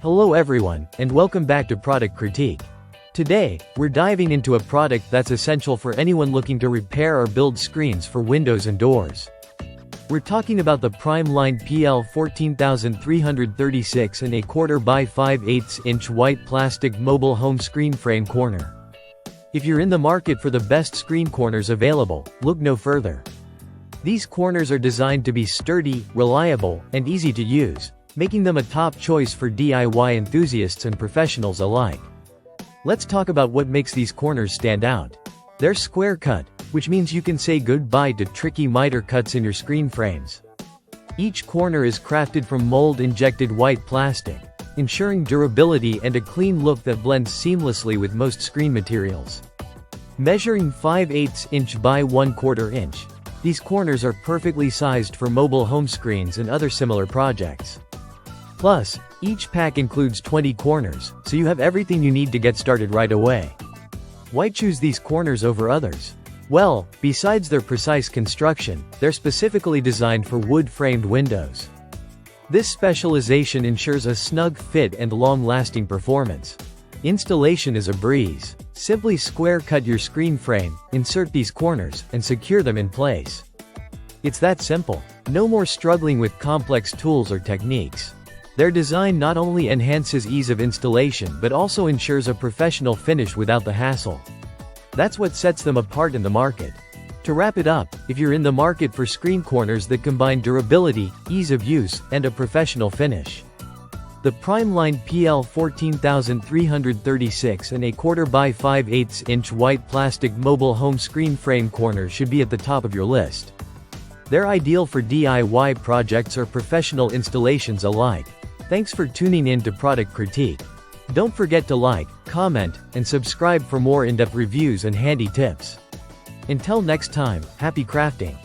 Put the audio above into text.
Hello everyone, and welcome back to Product Critique. Today, we're diving into a product that's essential for anyone looking to repair or build screens for windows and doors. We're talking about the Primeline PL 14336 and a quarter by 5/8 inch white plastic mobile home screen frame corner. If you're in the market for the best screen corners available, look no further. These corners are designed to be sturdy, reliable, and easy to use, making them a top choice for DIY enthusiasts and professionals alike. Let's talk about what makes these corners stand out. They're square cut, which means you can say goodbye to tricky miter cuts in your screen frames. Each corner is crafted from mold-injected white plastic, ensuring durability and a clean look that blends seamlessly with most screen materials. Measuring 5/8 inch by 1/4 inch, these corners are perfectly sized for mobile home screens and other similar projects. Plus, each pack includes 20 corners, so you have everything you need to get started right away. Why choose these corners over others? Well, besides their precise construction, they're specifically designed for wood-framed windows. This specialization ensures a snug fit and long-lasting performance. Installation is a breeze. Simply square-cut your screen frame, insert these corners, and secure them in place. It's that simple. No more struggling with complex tools or techniques. Their design not only enhances ease of installation but also ensures a professional finish without the hassle. That's what sets them apart in the market. To wrap it up, if you're in the market for screen corners that combine durability, ease of use, and a professional finish, the Primeline PL 14336 and a quarter by 5/8 inch white plastic mobile home screen frame corner should be at the top of your list. They're ideal for DIY projects or professional installations alike. Thanks for tuning in to Product Critique. Don't forget to like, comment, and subscribe for more in-depth reviews and handy tips. Until next time, happy crafting!